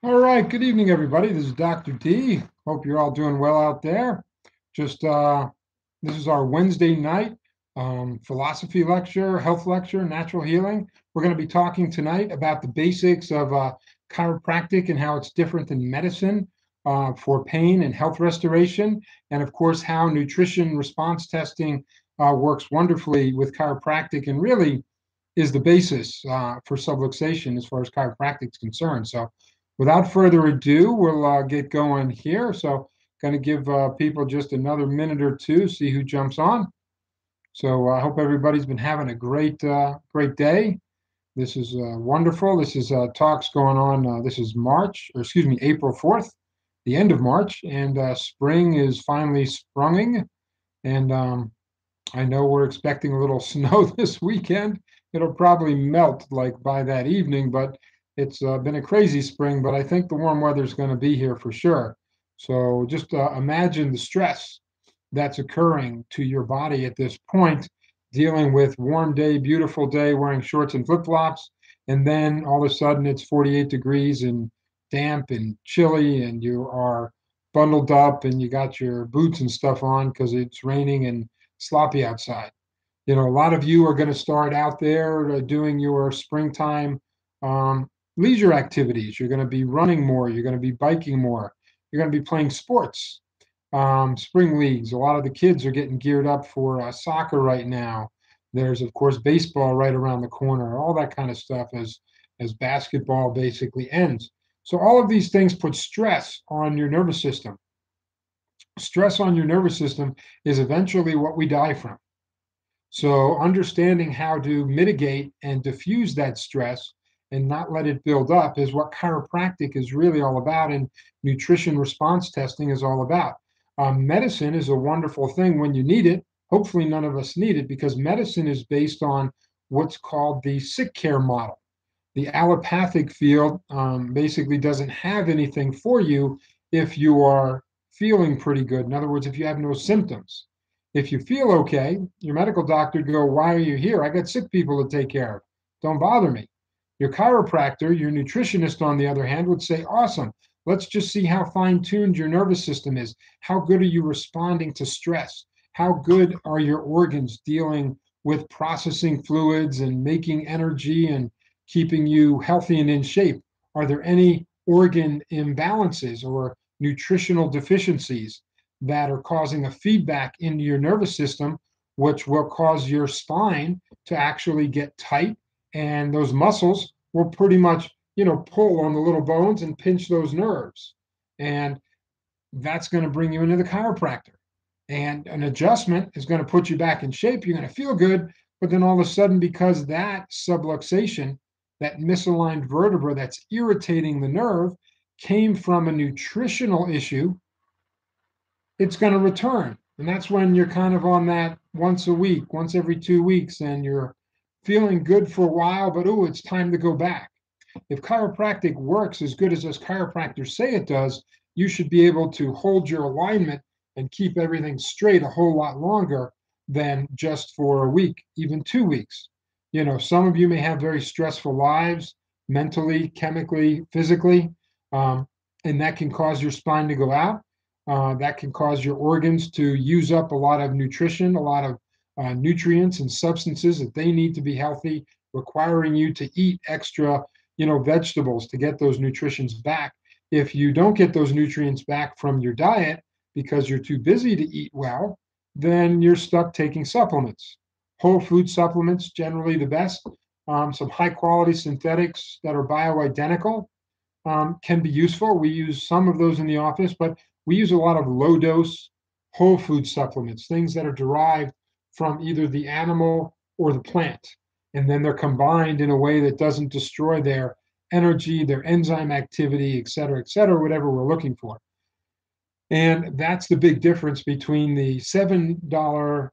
All right, good evening, everybody. This is Dr. D. Hope you're all doing well out there. Just this is our Wednesday night philosophy lecture, health lecture, natural healing. We're going to be talking tonight about the basics of chiropractic and how it's different than medicine for pain and health restoration, and of course, how nutrition response testing works wonderfully with chiropractic and really is the basis for subluxation as far as chiropractic is concerned. So, without further ado, we'll get going here. So, going to give people just another minute or two, see who jumps on. So, I hope everybody's been having a great day. This is wonderful. This is talks going on. This is March, or excuse me, April 4th, the end of March, and spring is finally sprunging. And I know we're expecting a little snow this weekend. It'll probably melt like by that evening, but it's been a crazy spring. But I think the warm weather is going to be here for sure. So just imagine the stress that's occurring to your body at this point, dealing with warm day, beautiful day, wearing shorts and flip flops, and then all of a sudden it's 48 degrees and damp and chilly, and you are bundled up and you got your boots and stuff on because it's raining and sloppy outside. You know, a lot of you are going to start out there doing your springtime leisure activities. You're going to be running more. You're going to be biking more. You're going to be playing sports, spring leagues. A lot of the kids are getting geared up for soccer right now. There's, of course, baseball right around the corner, all that kind of stuff as basketball basically ends. So all of these things put stress on your nervous system. Stress on your nervous system is eventually what we die from. So, understanding how to mitigate and diffuse that stress and not let it build up is what chiropractic is really all about, and nutrition response testing is all about. Medicine is a wonderful thing when you need it. Hopefully, none of us need it because medicine is based on what's called the sick care model. The allopathic field basically doesn't have anything for you if you are feeling pretty good. In other words, if you have no symptoms. If you feel okay, your medical doctor would go, "Why are you here? I got sick people to take care of. Don't bother me." Your chiropractor, your nutritionist, on the other hand, would say, "Awesome. Let's just see how fine tuned your nervous system is. How good are you responding to stress? How good are your organs dealing with processing fluids and making energy and keeping you healthy and in shape? Are there any organ imbalances or nutritional deficiencies that are causing a feedback into your nervous system, which will cause your spine to actually get tight, and those muscles will pretty much, pull on the little bones and pinch those nerves. And that's going to bring you into the chiropractor. And an adjustment is going to put you back in shape. You're going to feel good. But then all of a sudden, because that subluxation, that misaligned vertebra that's irritating the nerve, came from a nutritional issue, it's going to return. And that's when you're kind of on that once a week, once every 2 weeks, and you're feeling good for a while, but oh, it's time to go back. If chiropractic works as good as those chiropractors say it does, you should be able to hold your alignment and keep everything straight a whole lot longer than just for a week, even 2 weeks. Some of you may have very stressful lives, mentally, chemically, physically, and that can cause your spine to go out. That can cause your organs to use up a lot of nutrition, a lot of nutrients and substances that they need to be healthy, requiring you to eat extra, vegetables to get those nutrients back. If you don't get those nutrients back from your diet because you're too busy to eat well, then you're stuck taking supplements. Whole food supplements, generally the best. Some high quality synthetics that are bioidentical can be useful. We use some of those in the office, but we use a lot of low dose whole food supplements, things that are derived from either the animal or the plant. And then they're combined in a way that doesn't destroy their energy, their enzyme activity, et cetera, whatever we're looking for. And that's the big difference between the $7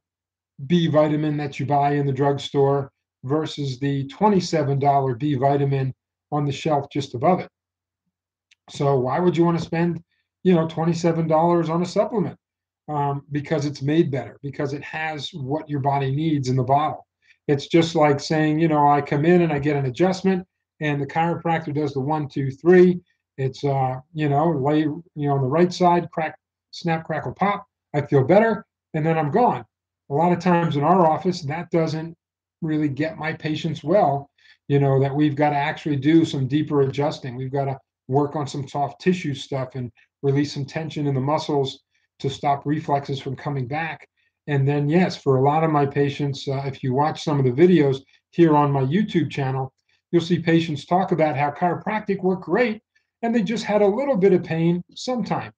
B vitamin that you buy in the drugstore versus the $27 B vitamin on the shelf just above it. So why would you want to spend, $27 on a supplement? Because it's made better, because it has what your body needs in the bottle. It's just like saying, I come in and I get an adjustment, and the chiropractor does the 1, 2, 3. It's, lay, on the right side, crack, snap, crackle, pop. I feel better, and then I'm gone. A lot of times in our office, that doesn't really get my patients well, that we've got to actually do some deeper adjusting. We've got to work on some soft tissue stuff and release some tension in the muscles to stop reflexes from coming back. And then, yes, for a lot of my patients, if you watch some of the videos here on my YouTube channel, you'll see patients talk about how chiropractic worked great and they just had a little bit of pain sometime.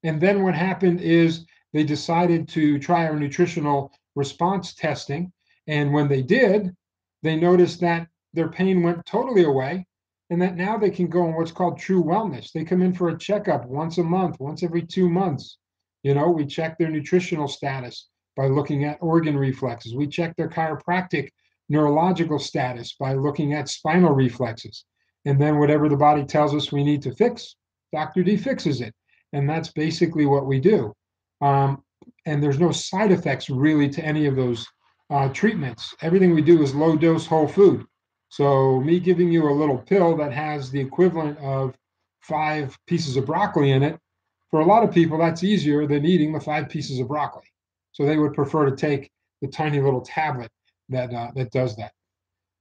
And then what happened is they decided to try our nutritional response testing. And when they did, they noticed that their pain went totally away and that now they can go on what's called true wellness. They come in for a checkup once a month, once every 2 months. We check their nutritional status by looking at organ reflexes. We check their chiropractic neurological status by looking at spinal reflexes. And then whatever the body tells us we need to fix, Dr. D fixes it. And that's basically what we do. And there's no side effects really to any of those treatments. Everything we do is low dose whole food. So me giving you a little pill that has the equivalent of 5 pieces of broccoli in it, for a lot of people, that's easier than eating the 5 pieces of broccoli. So they would prefer to take the tiny little tablet that does that.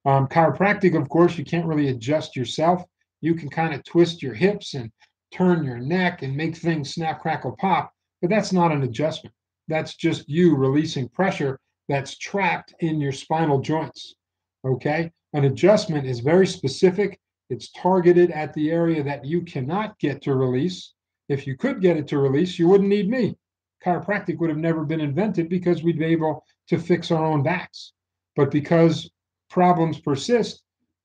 Chiropractic, of course, you can't really adjust yourself. You can kind of twist your hips and turn your neck and make things snap, crackle, pop, but that's not an adjustment. That's just you releasing pressure that's trapped in your spinal joints. Okay? An adjustment is very specific. It's targeted at the area that you cannot get to release. If you could get it to release, you wouldn't need me. Chiropractic would have never been invented because we'd be able to fix our own backs. But because problems persist,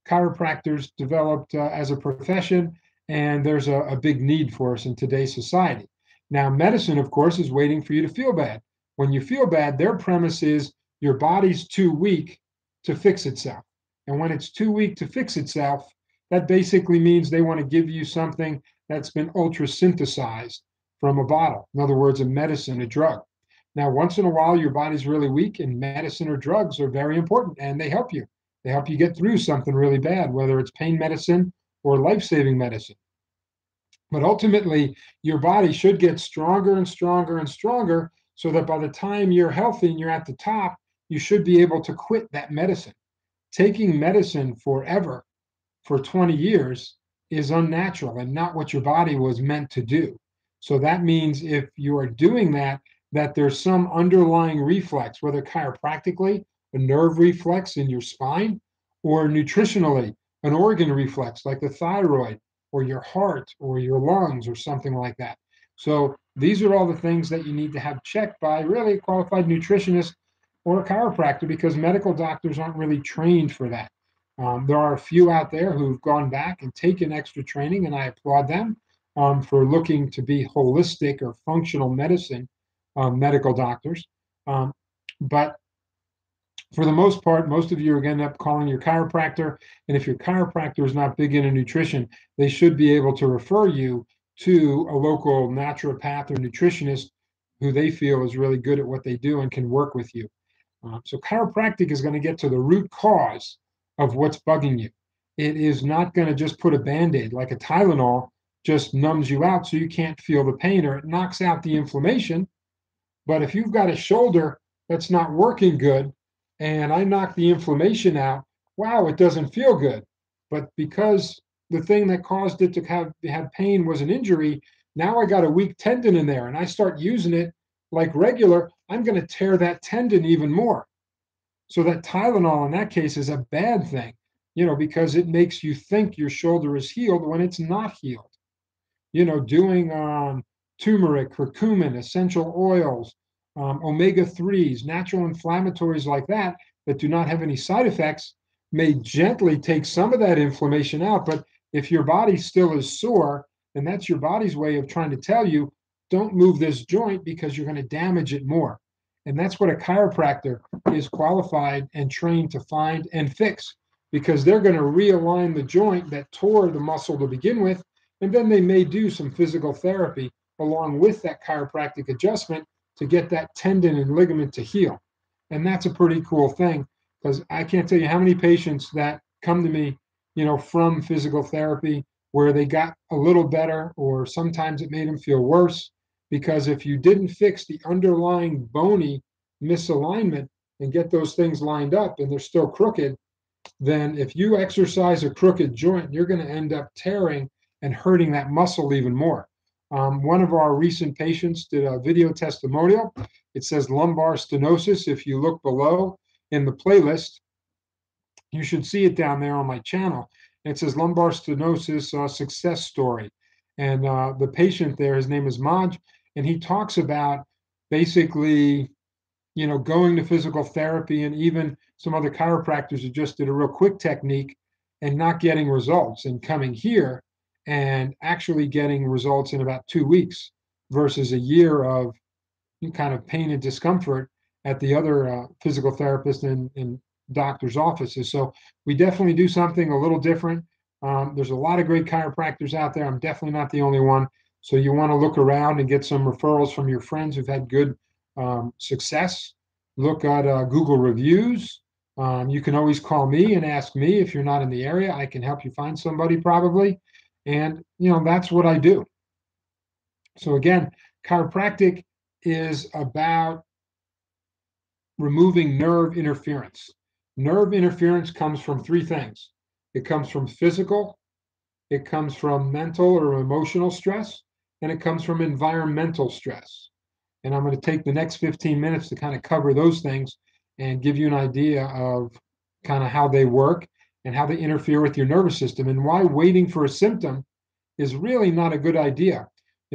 chiropractors developed as a profession, and there's a big need for us in today's society. Now, medicine, of course, is waiting for you to feel bad. When you feel bad, their premise is your body's too weak to fix itself. And when it's too weak to fix itself, that basically means they want to give you something that's been ultra synthesized from a bottle. In other words, a medicine, a drug. Now, once in a while, your body's really weak, and medicine or drugs are very important, and they help you. They help you get through something really bad, whether it's pain medicine or life-saving medicine. But ultimately, your body should get stronger and stronger and stronger so that by the time you're healthy and you're at the top, you should be able to quit that medicine. Taking medicine forever for 20 years is unnatural and not what your body was meant to do. So that means if you are doing that, that there's some underlying reflex, whether chiropractically, a nerve reflex in your spine, or nutritionally, an organ reflex like the thyroid or your heart or your lungs or something like that. So these are all the things that you need to have checked by really a qualified nutritionist or a chiropractor because medical doctors aren't really trained for that. There are a few out there who've gone back and taken extra training, and I applaud them for looking to be holistic or functional medicine medical doctors. But for the most part, most of you are going to end up calling your chiropractor. And if your chiropractor is not big into nutrition, they should be able to refer you to a local naturopath or nutritionist who they feel is really good at what they do and can work with you. So chiropractic is going to get to the root cause of what's bugging you. It is not going to just put a Band-Aid like a Tylenol just numbs you out so you can't feel the pain, or it knocks out the inflammation. But if you've got a shoulder that's not working good and I knock the inflammation out, wow, it doesn't feel good. But because the thing that caused it to have pain was an injury, now I got a weak tendon in there and I start using it like regular, I'm going to tear that tendon even more. So that Tylenol in that case is a bad thing, because it makes you think your shoulder is healed when it's not healed. Doing turmeric, curcumin, essential oils, omega-3s, natural inflammatories like that do not have any side effects may gently take some of that inflammation out. But if your body still is sore, then that's your body's way of trying to tell you, don't move this joint because you're going to damage it more. And that's what a chiropractor is qualified and trained to find and fix, because they're going to realign the joint that tore the muscle to begin with. And then they may do some physical therapy along with that chiropractic adjustment to get that tendon and ligament to heal. And that's a pretty cool thing, because I can't tell you how many patients that come to me, from physical therapy where they got a little better, or sometimes it made them feel worse. Because if you didn't fix the underlying bony misalignment and get those things lined up and they're still crooked, then if you exercise a crooked joint, you're going to end up tearing and hurting that muscle even more. One of our recent patients did a video testimonial. It says lumbar stenosis. If you look below in the playlist, you should see it down there on my channel. It says lumbar stenosis success story. And the patient there, his name is Maj, and he talks about basically, going to physical therapy and even some other chiropractors who just did a real quick technique and not getting results, and coming here and actually getting results in about 2 weeks versus a year of kind of pain and discomfort at the other physical therapist and doctor's offices. So we definitely do something a little different. There's a lot of great chiropractors out there. I'm definitely not the only one. So you want to look around and get some referrals from your friends who've had good success. Look at Google reviews. You can always call me and ask me if you're not in the area. I can help you find somebody probably. And, that's what I do. So again, chiropractic is about removing nerve interference. Nerve interference comes from three things. It comes from physical, it comes from mental or emotional stress, and it comes from environmental stress. And I'm going to take the next 15 minutes to kind of cover those things and give you an idea of kind of how they work and how they interfere with your nervous system, and why waiting for a symptom is really not a good idea.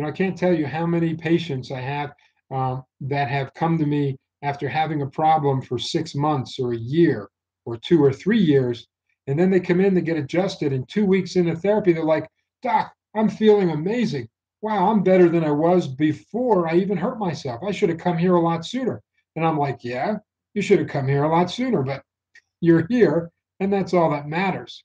I can't tell you how many patients I have that have come to me after having a problem for 6 months or a year or 2 or 3 years. And then they come in to get adjusted, and 2 weeks into therapy, they're like, "Doc, I'm feeling amazing. Wow, I'm better than I was before I even hurt myself. I should have come here a lot sooner." And I'm like, "Yeah, you should have come here a lot sooner, but you're here, and that's all that matters."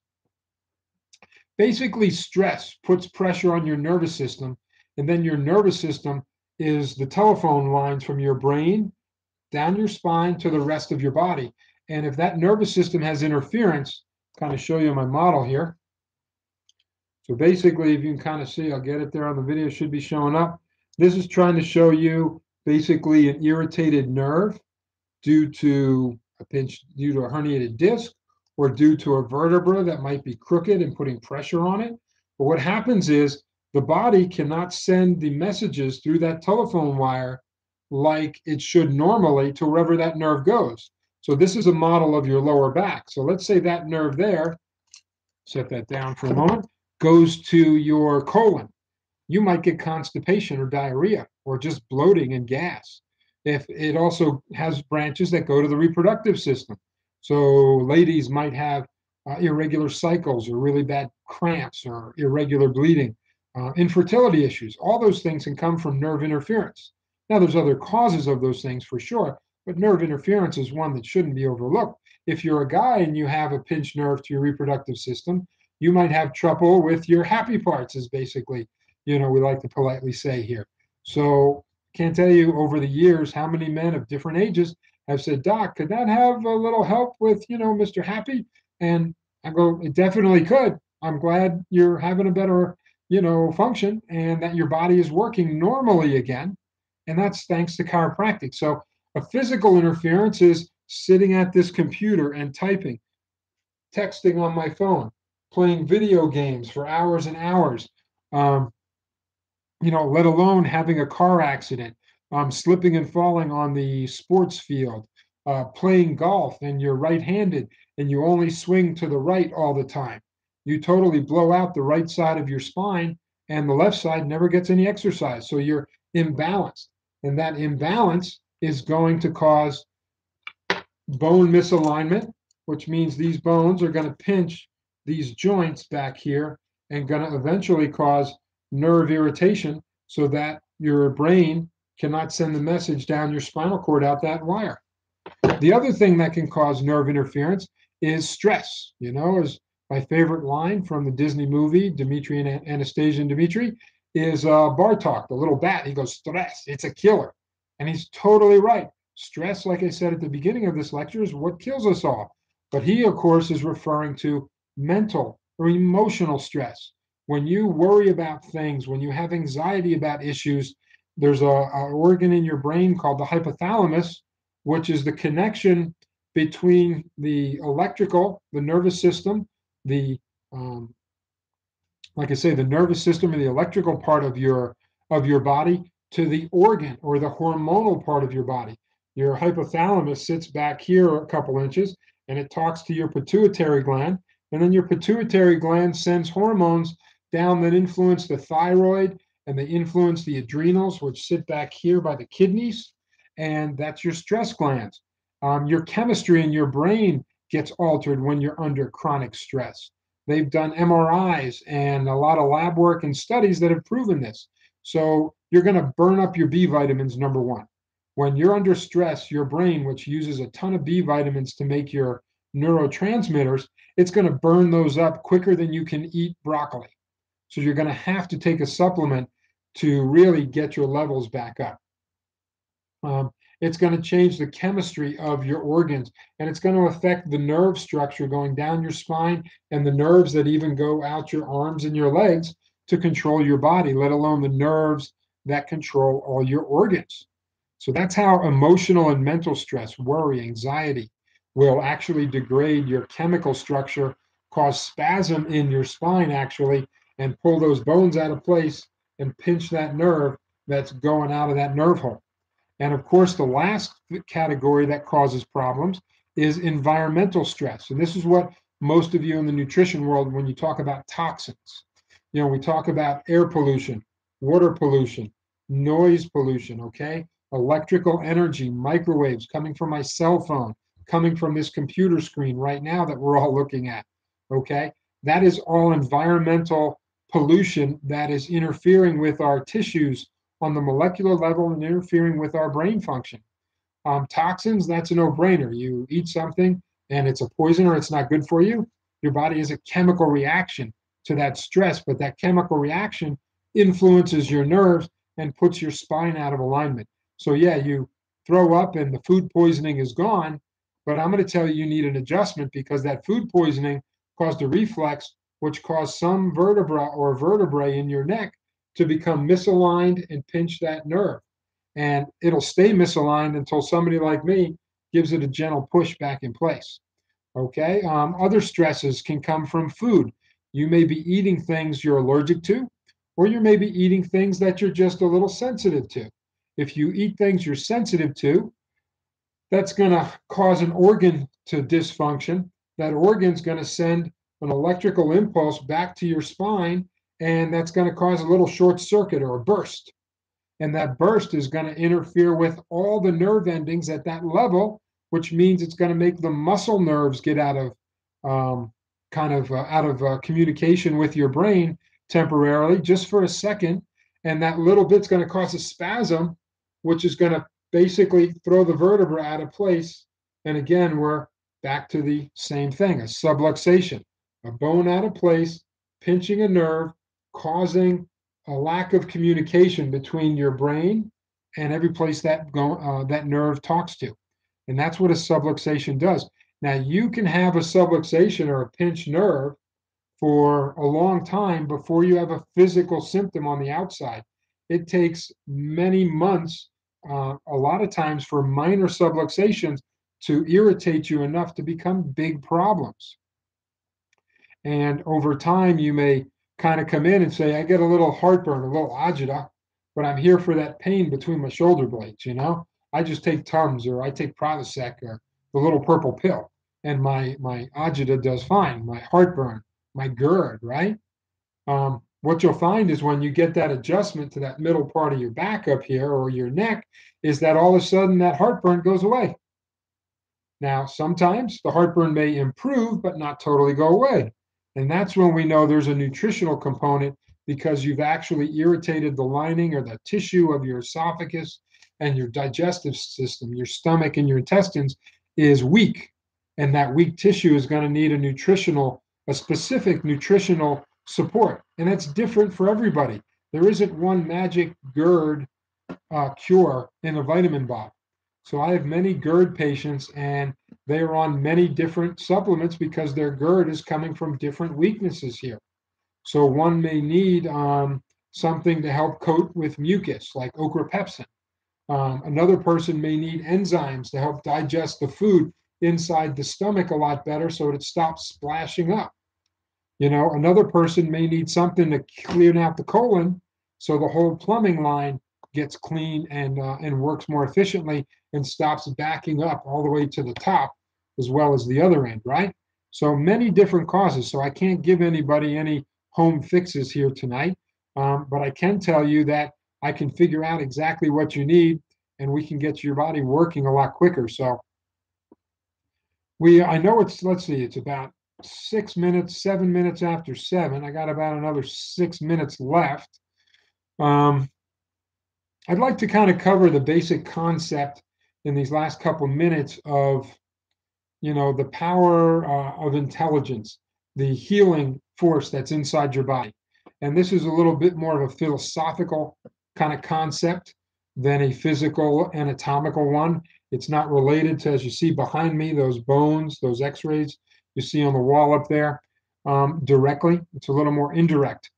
Basically, stress puts pressure on your nervous system, and then your nervous system is the telephone lines from your brain down your spine to the rest of your body. And if that nervous system has interference, kind of show you my model here. So basically, if you can kind of see, I'll get it there on the video, should be showing up. This is trying to show you basically an irritated nerve due to a herniated disc, or due to a vertebra that might be crooked and putting pressure on it. But what happens is the body cannot send the messages through that telephone wire like it should normally to wherever that nerve goes. So this is a model of your lower back. So let's say that nerve there, set that down for a moment, goes to your colon. You might get constipation or diarrhea or just bloating and gas. If it also has branches that go to the reproductive system. So ladies might have irregular cycles or really bad cramps or irregular bleeding, infertility issues. All those things can come from nerve interference. Now, there's other causes of those things for sure, but nerve interference is one that shouldn't be overlooked. If you're a guy and you have a pinched nerve to your reproductive system, you might have trouble with your happy parts, is basically, we like to politely say here. So can't tell you over the years how many men of different ages have said, "Doc, could that have a little help with, Mr. Happy?" And I go, "It definitely could. I'm glad you're having a better, function, and that your body is working normally again. And that's thanks to chiropractic." So a physical interference is sitting at this computer and typing, texting on my phone, playing video games for hours and hours, let alone having a car accident, slipping and falling on the sports field, playing golf and you're right-handed and you only swing to the right all the time. You totally blow out the right side of your spine, and the left side never gets any exercise. So you're imbalanced. And that imbalance is going to cause bone misalignment, which means these bones are going to pinch these joints back here and going to eventually cause nerve irritation, so that your brain cannot send the message down your spinal cord out that wire. The other thing that can cause nerve interference is stress. Is my favorite line from the Disney movie, Dimitri and Anastasia and Dimitri, is Bartok, the little bat. He goes, "Stress, it's a killer." And he's totally right. Stress, like I said at the beginning of this lecture, is what kills us all. But he, of course, is referring to mental or emotional stress. When you worry about things, when you have anxiety about issues, there's a organ in your brain called the hypothalamus, which is the connection between the electrical, the nervous system, the um, like I say, the nervous system and the electrical part of your body to the organ or the hormonal part of your body. Your hypothalamus sits back here a couple inches and it talks to your pituitary gland. And then your pituitary gland sends hormones down that influence the thyroid and they influence the adrenals, which sit back here by the kidneys. And that's your stress glands. Your chemistry in your brain gets altered when you're under chronic stress. They've done MRIs and a lot of lab work and studies that have proven this. So you're going to burn up your B vitamins, number one. When you're under stress, your brain, which uses a ton of B vitamins to make your neurotransmitters, it's going to burn those up quicker than you can eat broccoli. So you're going to have to take a supplement to really get your levels back up. Um, it's going to change the chemistry of your organs and it's going to affect the nerve structure going down your spine and the nerves that even go out your arms and your legs to control your body, let alone the nerves that control all your organs. So that's how emotional and mental stress, worry, anxiety will actually degrade your chemical structure, cause spasm in your spine actually, and pull those bones out of place and pinch that nerve that's going out of that nerve hole. And of course, the last category that causes problems is environmental stress. And this is what most of you in the nutrition world, when you talk about toxins, we talk about air pollution, water pollution, noise pollution, okay? Electrical energy, microwaves coming from my cell phone, coming from this computer screen right now that we're all looking at, okay? That is all environmental pollution that is interfering with our tissues on the molecular level and interfering with our brain function. Toxins, that's a no-brainer. You eat something and it's a poison or it's not good for you, your body has a chemical reaction to that stress, but that chemical reaction influences your nerves and puts your spine out of alignment. So yeah, you throw up and the food poisoning is gone, but I'm going to tell you you need an adjustment because that food poisoning caused a reflex, which caused some vertebra or vertebrae in your neck to become misaligned and pinch that nerve. And it'll stay misaligned until somebody like me gives it a gentle push back in place. Okay. Other stresses can come from food. You may be eating things you're allergic to, or you may be eating things that you're just a little sensitive to. If you eat things you're sensitive to, that's going to cause an organ to dysfunction. That organ's going to send an electrical impulse back to your spine, and that's going to cause a little short circuit or a burst. And that burst is going to interfere with all the nerve endings at that level, which means it's going to make the muscle nerves get out of communication with your brain temporarily, just for a second. And that little bit's going to cause a spasm, which is going to basically throw the vertebra out of place. And again, we're back to the same thing, a subluxation, a bone out of place, pinching a nerve, causing a lack of communication between your brain and every place that nerve talks to. And that's what a subluxation does. Now, you can have a subluxation or a pinched nerve for a long time before you have a physical symptom on the outside. It takes many months, a lot of times for minor subluxations to irritate you enough to become big problems. And over time, you may kind of come in and say, I get a little heartburn, a little agita, but I'm here for that pain between my shoulder blades, I just take Tums or I take Provosec or the little purple pill, and my agita does fine, my heartburn, my GERD, right? What you'll find is when you get that adjustment to that middle part of your back up here or your neck, is that all of a sudden that heartburn goes away. Now, sometimes the heartburn may improve, but not totally go away. And that's when we know there's a nutritional component because you've actually irritated the lining or the tissue of your esophagus and your digestive system, your stomach and your intestines is weak. And that weak tissue is going to need a specific nutritional support. And that's different for everybody. There isn't one magic GERD cure in a vitamin bottle. So I have many GERD patients and they are on many different supplements because their GERD is coming from different weaknesses here. So one may need something to help coat with mucus, like ochrapepsin. Another person may need enzymes to help digest the food inside the stomach a lot better so it stops splashing up. Another person may need something to clean out the colon so the whole plumbing line gets clean and works more efficiently and stops backing up all the way to the top as well as the other end, right? So many different causes. So I can't give anybody any home fixes here tonight, but I can tell you that I can figure out exactly what you need and we can get your body working a lot quicker. So I know let's see, it's about 6 minutes, 7 minutes after 7. I got about another 6 minutes left. I'd like to kind of cover the basic concept in these last couple of minutes of, the power of intelligence, the healing force that's inside your body. And this is a little bit more of a philosophical kind of concept than a physical anatomical one. It's not related to, as you see behind me, those bones, those x-rays you see on the wall up there directly. It's a little more indirect.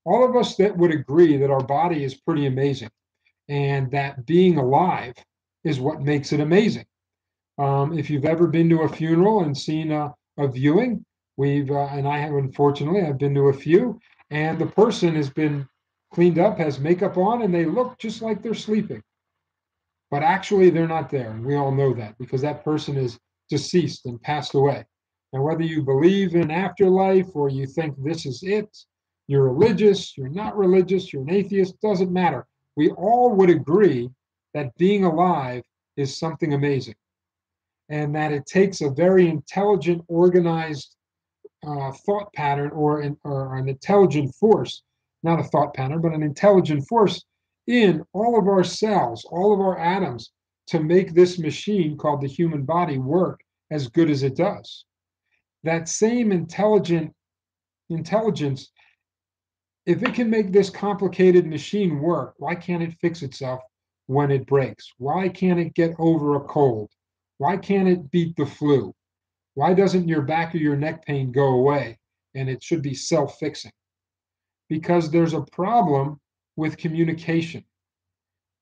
All of us that would agree that our body is pretty amazing and that being alive is what makes it amazing. If you've ever been to a funeral and seen a viewing, and I have, unfortunately, I've been to a few, and the person has been cleaned up, has makeup on, and they look just like they're sleeping. But actually, they're not there. And we all know that because that person is deceased and passed away. And whether you believe in afterlife or you think this is it, you're religious, you're not religious, you're an atheist, doesn't matter. We all would agree that being alive is something amazing and that it takes a very intelligent, organized thought pattern or an intelligent force, not a thought pattern, but an intelligent force in all of our cells, all of our atoms to make this machine called the human body work as good as it does. That same intelligence, if it can make this complicated machine work, why can't it fix itself when it breaks? Why can't it get over a cold? Why can't it beat the flu? Why doesn't your back or your neck pain go away? And it should be self-fixing. Because there's a problem with communication.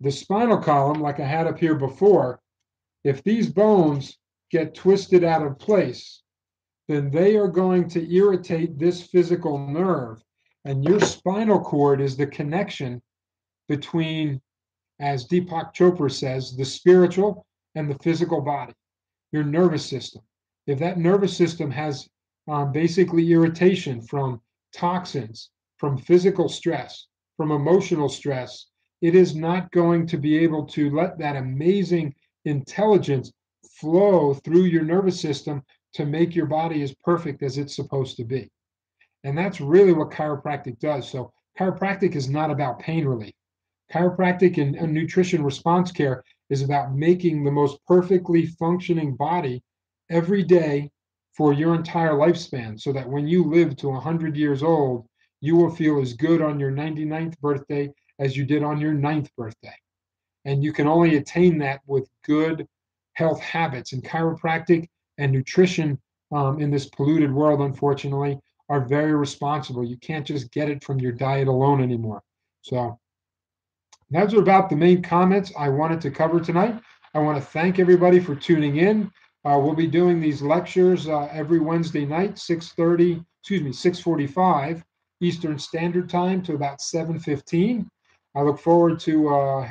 The spinal column, like I had up here before, if these bones get twisted out of place, then they are going to irritate this physical nerve. And your spinal cord is the connection between, as Deepak Chopra says, the spiritual and the physical body, your nervous system. If that nervous system has basically irritation from toxins, from physical stress, from emotional stress, it is not going to be able to let that amazing intelligence flow through your nervous system to make your body as perfect as it's supposed to be. And that's really what chiropractic does. So chiropractic is not about pain relief. Chiropractic and nutrition response care is about making the most perfectly functioning body every day for your entire lifespan so that when you live to 100 years old, you will feel as good on your 99th birthday as you did on your 9th birthday. And you can only attain that with good health habits. And chiropractic and nutrition in this polluted world, unfortunately, are very responsible. You can't just get it from your diet alone anymore. So those are about the main comments I wanted to cover tonight. I want to thank everybody for tuning in. We'll be doing these lectures every Wednesday night, 6:45 Eastern Standard Time to about 7:15. I look forward to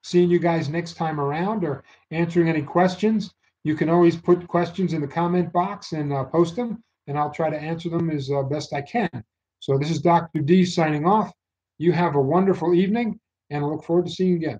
seeing you guys next time around or answering any questions. You can always put questions in the comment box and post them, and I'll try to answer them as best I can. So this is Dr. D signing off. You have a wonderful evening, and I look forward to seeing you again.